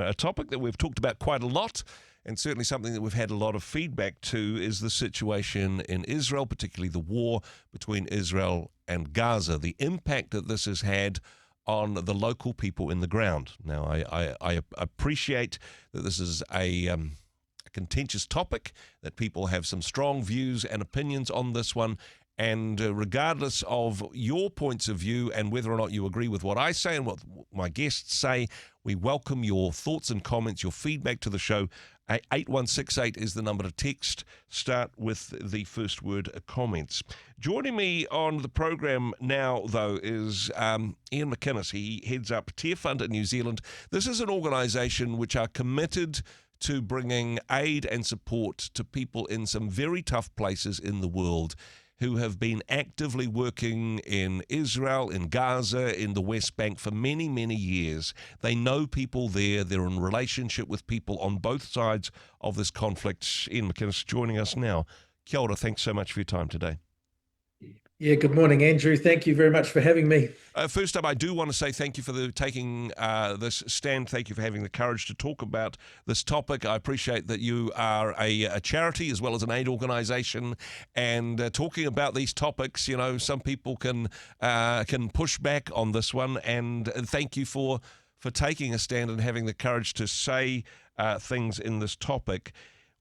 A topic that we've talked about quite a lot, and certainly something that we've had a lot of feedback to, is the situation in Israel, particularly the war between Israel and Gaza, the impact that this has had on the local people in the ground. Now, I appreciate that this is a contentious topic, that people have some strong views and opinions on this one. And regardless of your points of view and whether or not you agree with what I say and what my guests say, we welcome your thoughts and comments, your feedback to the show. 8168 is the number to text. Start with the first word, comments. Joining me on the program now, though, is Ian McInnes. He heads up Tearfund in New Zealand. This is an organisation which are committed to bringing aid and support to people in some very tough places in the world, who have been actively working in Israel, in Gaza, in the West Bank for many, many years. They know people there. They're in relationship with people on both sides of this conflict. Ian McInnes joining us now. Kia ora, thanks so much for your time today. Yeah, good morning, Andrew. Thank you very much for having me. First up, I do want to say thank you for taking this stand. Thank you for having the courage to talk about this topic. I appreciate that you are a charity as well as an aid organisation, and talking about these topics, you know, some people can push back on this one, and thank you for taking a stand and having the courage to say things in this topic.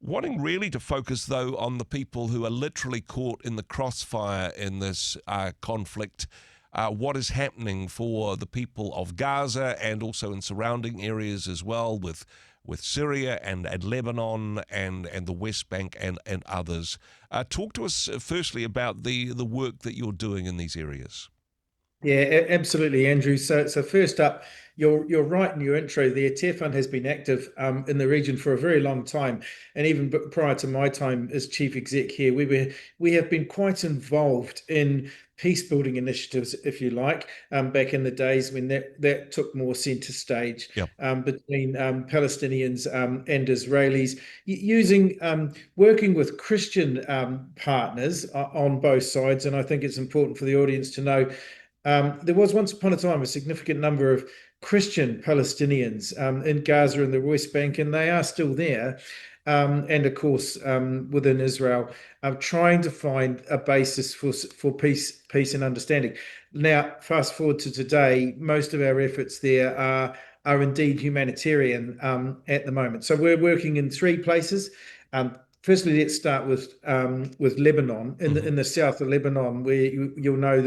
Wanting really to focus, though, on the people who are literally caught in the crossfire in this conflict, what is happening for the people of Gaza and also in surrounding areas as well, with Syria and Lebanon and the West Bank and others. Talk to us firstly about the work that you're doing in these areas. Yeah, absolutely, Andrew. So first up, you're right in your intro there. Tearfund has been active in the region for a very long time, and even prior to my time as chief exec here, we have been quite involved in peace building initiatives, if you like, back in the days when that took more centre stage. Yep. Between Palestinians and Israelis, working with Christian partners on both sides. And I think it's important for the audience to know there was once upon a time a significant number of Christian Palestinians in Gaza and the West Bank, and they are still there. And of course, within Israel, trying to find a basis for peace and understanding. Now, fast forward to today, most of our efforts there are indeed humanitarian at the moment. So we're working in three places. Firstly, let's start with Lebanon, in the south of Lebanon, where you'll know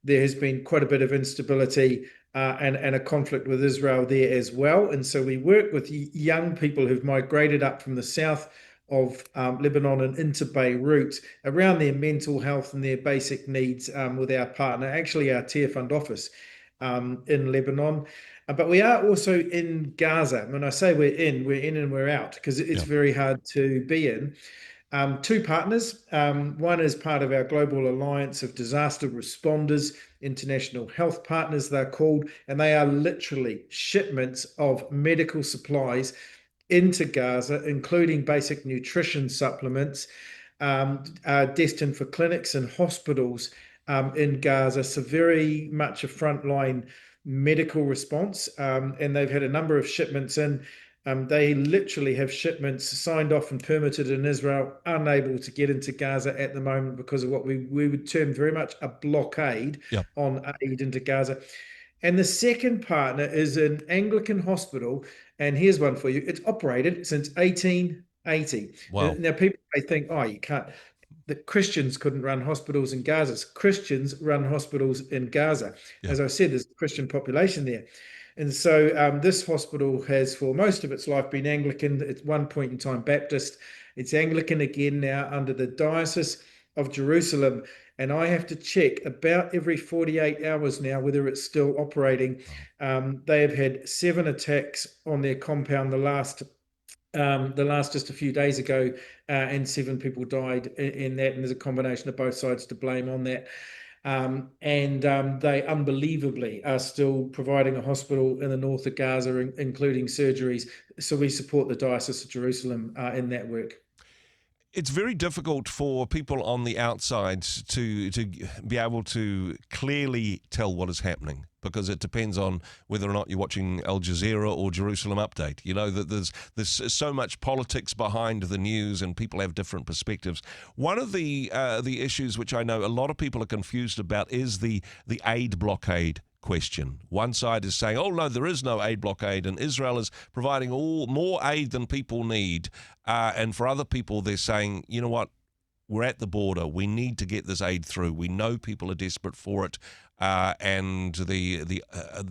there has been quite a bit of instability and a conflict with Israel there as well. And so we work with young people who've migrated up from the south of Lebanon and into Beirut around their mental health and their basic needs with our partner, actually our Tearfund office in Lebanon. But we are also in Gaza. When I say we're in and we're out, because it's very hard to be in. Two partners. One is part of our global alliance of disaster responders, international health partners, they're called, and they are literally shipments of medical supplies into Gaza, including basic nutrition supplements, destined for clinics and hospitals in Gaza. So very much a frontline medical response, and they've had a number of shipments in. They literally have shipments signed off and permitted in Israel, unable to get into Gaza at the moment because of what we would term very much a blockade on aid into Gaza. And the second partner is an Anglican hospital, and here's one for you. It's operated since 1880. Wow. Now, people may think, oh, you can't. The Christians couldn't run hospitals in Gaza. Christians run hospitals in Gaza. As I said, there's a Christian population there. And so this hospital has, for most of its life, been Anglican. At one point in time, Baptist. It's Anglican again now under the Diocese of Jerusalem. And I have to check about every 48 hours now whether it's still operating. They have had 7 attacks on their compound the last just a few days ago, and 7 people died in that. And there's a combination of both sides to blame on that. They unbelievably are still providing a hospital in the north of Gaza, including surgeries. So we support the Diocese of Jerusalem in that work. It's very difficult for people on the outside to be able to clearly tell what is happening, because it depends on whether or not you're watching Al Jazeera or Jerusalem Update. You know that there's so much politics behind the news, and people have different perspectives. One of the issues which I know a lot of people are confused about is the aid blockade question. One side is saying, oh no, there is no aid blockade, and Israel is providing more aid than people need. And for other people, they're saying, you know what, we're at the border. We need to get this aid through. We know people are desperate for it. And the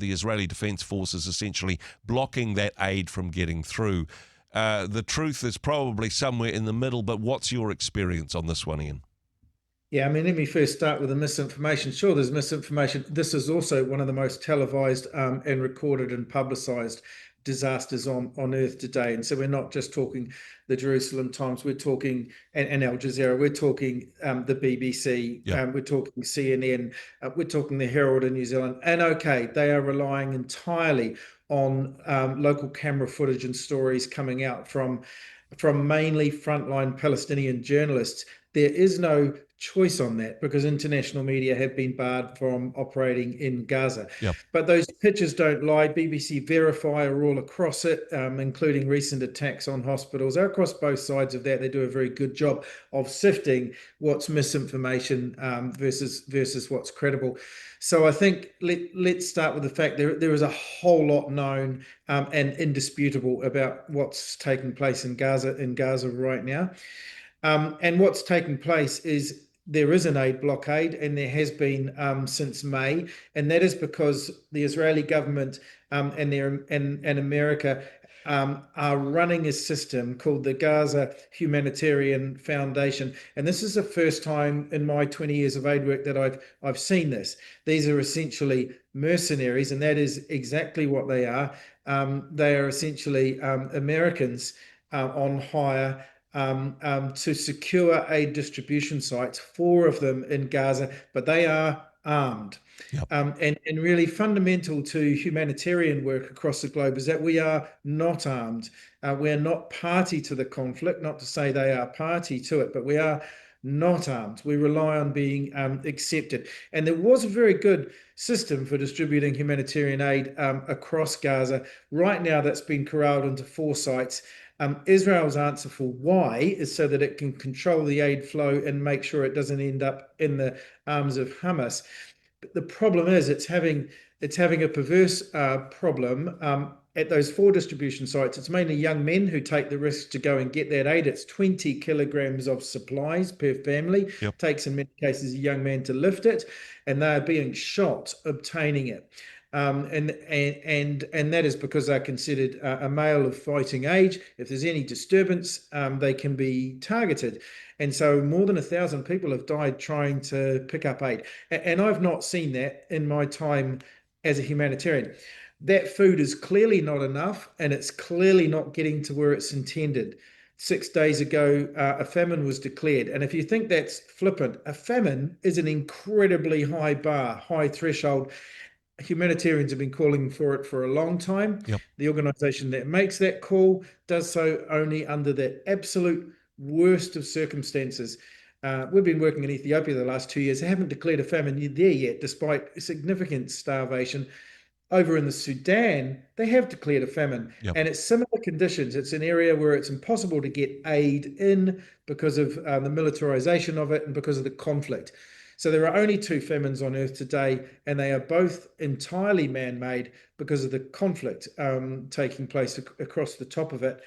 Israeli Defense Force is essentially blocking that aid from getting through. The truth is probably somewhere in the middle, but what's your experience on this one, Ian? Yeah, I mean, let me first start with the misinformation. Sure, there's misinformation. This is also one of the most televised and recorded and publicised disasters on Earth today. And so we're not just talking the Jerusalem Times, we're talking, and Al Jazeera, we're talking the BBC, Yep. we're talking CNN, we're talking the Herald in New Zealand. And okay, they are relying entirely on local camera footage and stories coming out from mainly frontline Palestinian journalists. There is no choice on that because international media have been barred from operating in Gaza. Yep. But those pictures don't lie. BBC Verify are all across it, including recent attacks on hospitals. They're across both sides of that. They do a very good job of sifting what's misinformation versus what's credible. So I think let's start with the fact there is a whole lot known and indisputable about what's taking place in Gaza right now. And what's taking place is there is an aid blockade, and there has been since May, and that is because the Israeli government and America are running a system called the Gaza Humanitarian Foundation, and this is the first time in my 20 years of aid work that I've seen this. These are essentially mercenaries, and that is exactly what they are. They are essentially Americans on hire to secure aid distribution sites, 4 of them in Gaza, but they are armed. Yep. And really fundamental to humanitarian work across the globe is that we are not armed. We're not party to the conflict, not to say they are party to it, but we are not armed. We rely on being accepted. And there was a very good system for distributing humanitarian aid across Gaza. Right now, that's been corralled into 4 sites. Israel's answer for why is so that it can control the aid flow and make sure it doesn't end up in the arms of Hamas. But the problem is it's having a perverse problem at those 4 distribution sites. It's mainly young men who take the risk to go and get that aid. It's 20 kilograms of supplies per family. Yep. Takes in many cases a young man to lift it, and they are being shot obtaining it. And that is because they're considered a male of fighting age. If there's any disturbance, they can be targeted. And so more than 1,000 people have died trying to pick up aid. And I've not seen that in my time as a humanitarian. That food is clearly not enough, and it's clearly not getting to where it's intended. 6 days ago, a famine was declared. And if you think that's flippant, a famine is an incredibly high bar, high threshold. Humanitarians have been calling for it for a long time. Yep. The organization that makes that call does so only under the absolute worst of circumstances. We've been working in Ethiopia the last 2 years. They haven't declared a famine there yet, despite significant starvation. Over in the Sudan, they have declared a famine. Yep. And it's similar conditions. It's an area where it's impossible to get aid in because of the militarization of it and because of the conflict. So there are only 2 famines on Earth today, and they are both entirely man-made because of the conflict taking place across the top of it.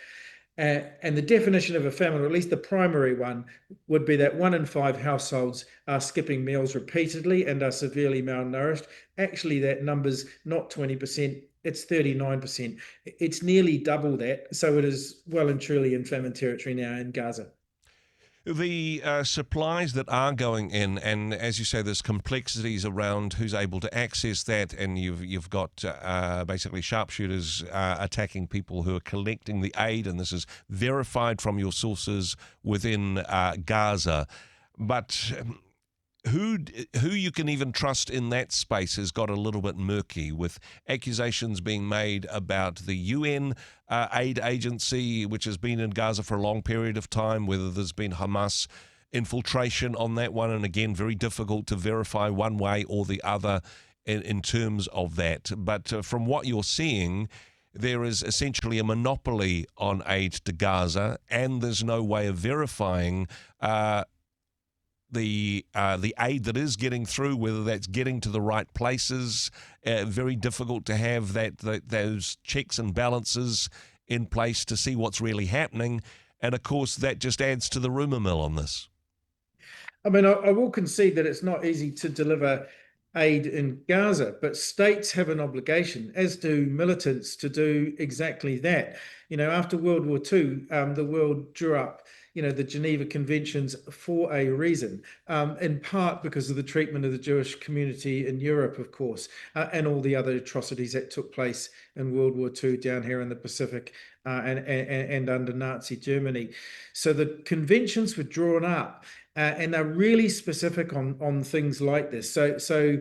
And the definition of a famine, or at least the primary one, would be that 1 in 5 households are skipping meals repeatedly and are severely malnourished. Actually, that number's not 20%, it's 39%. It's nearly double that. So it is well and truly in famine territory now in Gaza. The supplies that are going in, and as you say, there's complexities around who's able to access that, and you've got basically sharpshooters attacking people who are collecting the aid, and this is verified from your sources within Gaza. But who you can even trust in that space has got a little bit murky, with accusations being made about the UN aid agency, which has been in Gaza for a long period of time, whether there's been Hamas infiltration on that one, and again, very difficult to verify one way or the other in terms of that. But from what you're seeing, there is essentially a monopoly on aid to Gaza, and there's no way of verifying the aid that is getting through, whether that's getting to the right places. Very difficult to have those checks and balances in place to see what's really happening. And of course, that just adds to the rumour mill on this. I mean, I will concede that it's not easy to deliver aid in Gaza, but states have an obligation, as do militants, to do exactly that. After World War II, the world drew up, the Geneva Conventions for a reason, in part because of the treatment of the Jewish community in Europe, of course, and all the other atrocities that took place in World War II down here in the Pacific and under Nazi Germany. So the conventions were drawn up. And they're really specific on things like this. So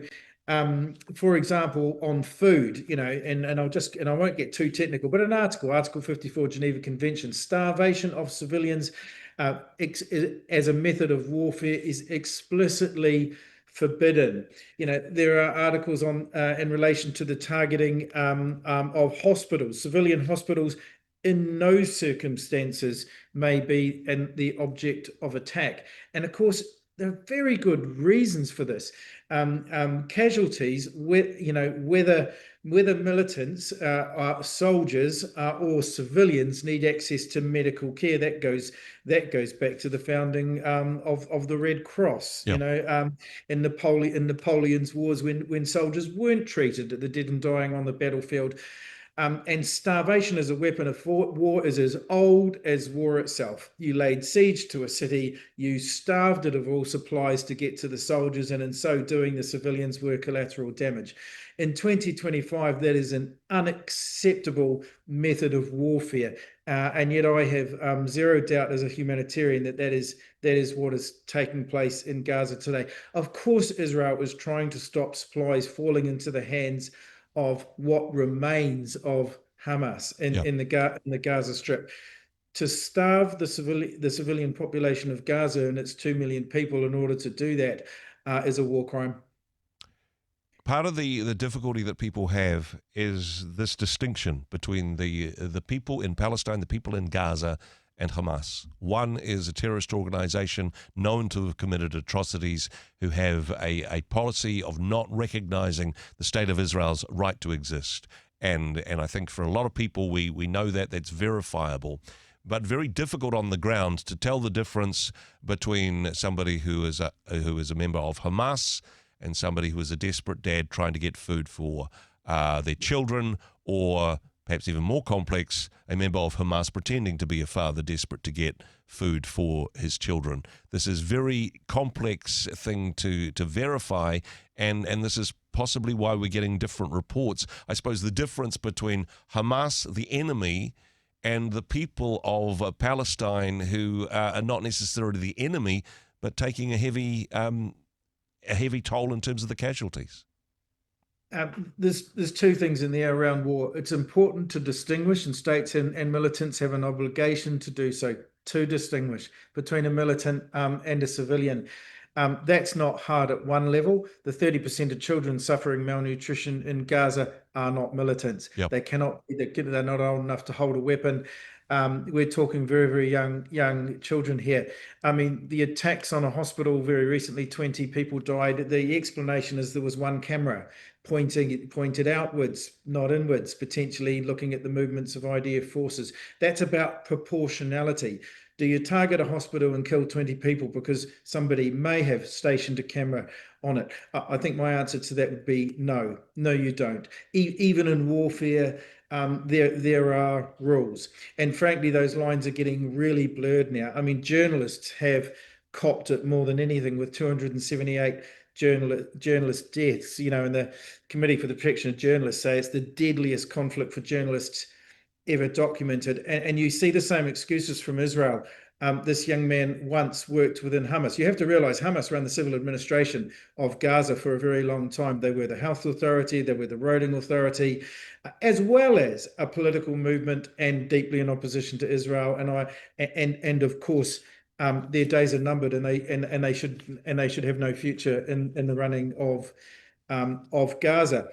for example, on food, and I won't get too technical, but Article 54 Geneva Convention, starvation of civilians as a method of warfare is explicitly forbidden. There are articles on in relation to the targeting of hospitals, civilian hospitals. In no circumstances may be the object of attack. And of course, there are very good reasons for this. Casualties, whether militants, soldiers, or civilians need access to medical care. That goes back to the founding of the Red Cross. Yep. In Napoleon's wars, when soldiers weren't treated, the dead and dying on the battlefield. And starvation as a weapon of war is as old as war itself. You laid siege to a city, you starved it of all supplies to get to the soldiers, and in so doing, the civilians were collateral damage. In 2025, that is an unacceptable method of warfare. And yet I have zero doubt as a humanitarian that is what is taking place in Gaza today. Of course, Israel is trying to stop supplies falling into the hands of what remains of Hamas in the Gaza Strip. To starve the civilian population of Gaza and its 2 million people in order to do that is a war crime. Part of the difficulty that people have is this distinction between the people in Palestine, the people in Gaza, and Hamas. One is a terrorist organization known to have committed atrocities, who have a policy of not recognizing the state of Israel's right to exist. And I think for a lot of people, we know that's verifiable, but very difficult on the ground to tell the difference between somebody who is a member of Hamas and somebody who is a desperate dad trying to get food for their children, or perhaps even more complex, a member of Hamas pretending to be a father desperate to get food for his children. This is a very complex thing to verify, and this is possibly why we're getting different reports. I suppose the difference between Hamas, the enemy, and the people of Palestine, who are not necessarily the enemy, but taking a heavy toll in terms of the casualties. There's two things in the air around war. It's important to distinguish, and states and militants have an obligation to do so, to distinguish between a militant and a civilian. That's not hard at one level. The 30% of children suffering malnutrition in Gaza are not militants. Yep. They're not old enough to hold a weapon. We're talking very, very young children here. I mean, the attacks on a hospital very recently, 20 people died. The explanation is there was one camera pointed outwards, not inwards, potentially looking at the movements of IDF forces. That's about proportionality. Do you target a hospital and kill 20 people because somebody may have stationed a camera on it? I think my answer to that would be no. No, you don't. Even in warfare, there are rules. And frankly, those lines are getting really blurred now. I mean, journalists have copped it more than anything, with 278 journalist deaths. And the Committee for the Protection of Journalists say it's the deadliest conflict for journalists ever documented. And you see the same excuses from Israel. This young man once worked within Hamas. You have to realize Hamas ran the civil administration of Gaza for a very long time. They were the health authority, they were the roading authority, as well as a political movement and deeply in opposition to Israel. And of course, their days are numbered, and they should have no future in the running of Gaza.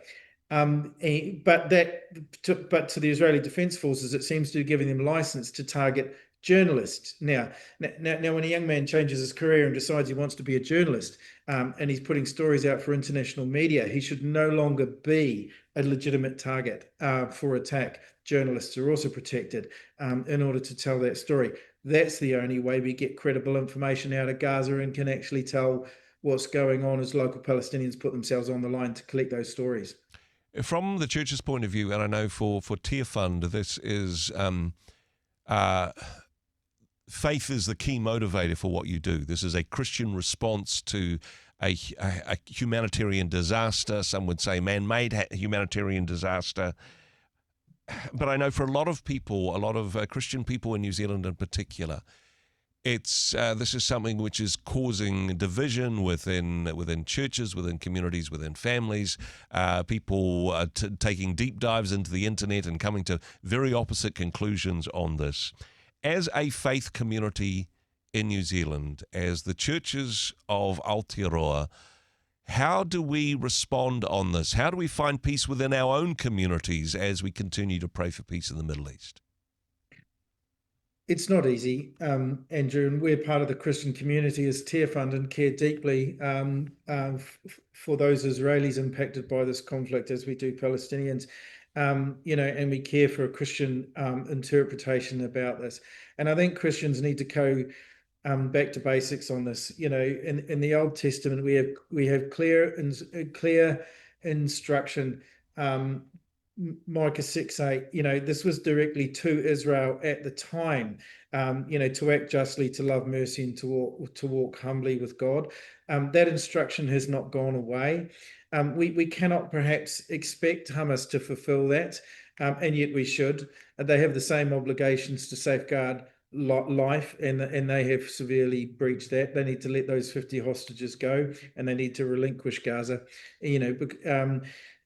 But to the Israeli Defense Forces, it seems to be giving them license to target journalists. Now, when a young man changes his career and decides he wants to be a journalist, and he's putting stories out for international media, he should no longer be a legitimate target for attack. Journalists are also protected in order to tell that story. That's the only way we get credible information out of Gaza and can actually tell what's going on as local Palestinians put themselves on the line to collect those stories. From the church's point of view, and I know for Tearfund, this is faith is the key motivator for what you do. This is a Christian response to a humanitarian disaster. Some would say man-made humanitarian disaster. But I know for a lot of people, a lot of Christian people in New Zealand in particular, this is something which is causing division within churches, within communities, within families. People are taking deep dives into the internet and coming to very opposite conclusions on this. As a faith community in New Zealand, as the churches of Aotearoa, how do we respond on this? How do we find peace within our own communities as we continue to pray for peace in the Middle East? It's not easy, Andrew, and we're part of the Christian community as Tearfund and care deeply for those Israelis impacted by this conflict, as we do Palestinians. And we care for a Christian interpretation about this. And I think Christians need to go back to basics on this. In the Old Testament, we have clear instruction. Micah 6:8. This was directly to Israel at the time. To act justly, to love mercy, and to walk humbly with God. That instruction has not gone away. We cannot perhaps expect Hamas to fulfill that, and yet we should. They have the same obligations to safeguard life, and they have severely breached that. They need to let those 50 hostages go, and they need to relinquish Gaza.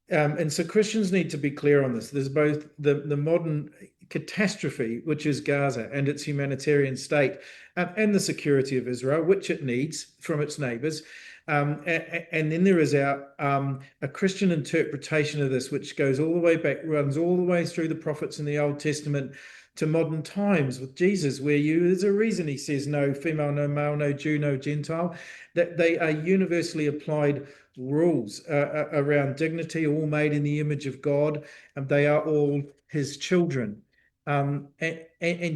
And so Christians need to be clear on this. There's both the modern catastrophe, which is Gaza and its humanitarian state, and the security of Israel, which it needs from its neighbors. And then there is a Christian interpretation of this, which goes all the way back, runs all the way through the prophets in the Old Testament to modern times with Jesus, where there's a reason he says no female, no male, no Jew, no Gentile, that they are universally applied rules around dignity, all made in the image of God, and they are all his children. And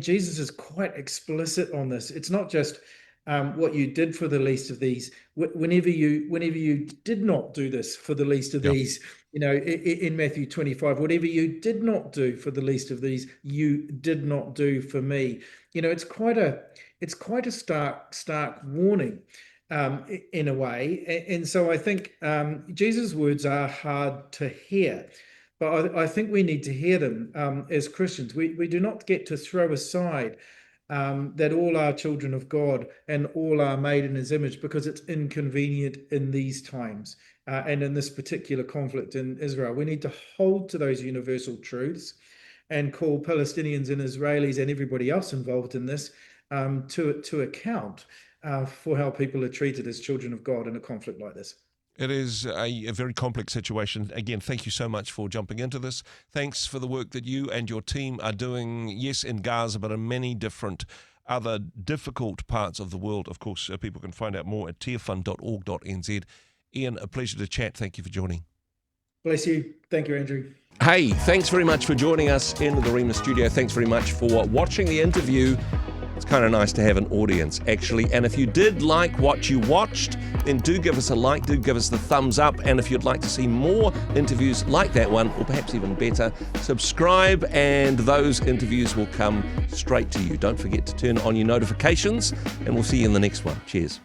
Jesus is quite explicit on this. It's not just what you did for the least of these. Whenever you did not do this for the least of these, in Matthew 25, whatever you did not do for the least of these, you did not do for me. It's quite a stark warning. In a way. And so I think Jesus' words are hard to hear, but I think we need to hear them as Christians. We do not get to throw aside that all are children of God and all are made in his image, because it's inconvenient in these times and in this particular conflict in Israel. We need to hold to those universal truths and call Palestinians and Israelis and everybody else involved in this to account for how people are treated as children of God in a conflict like this. It is a very complex situation. Again, thank you so much for jumping into this. Thanks for the work that you and your team are doing, yes, in Gaza, but in many different other difficult parts of the world. Of course, people can find out more at tearfund.org.nz. Ian, a pleasure to chat. Thank you for joining. Bless you. Thank you, Andrew. Hey, thanks very much for joining us in the Rhema studio. Thanks very much for watching the interview. It's kind of nice to have an audience, actually. And if you did like what you watched, then do give us a like, do give us the thumbs up. And if you'd like to see more interviews like that one, or perhaps even better, subscribe and those interviews will come straight to you. Don't forget to turn on your notifications, and we'll see you in the next one. Cheers.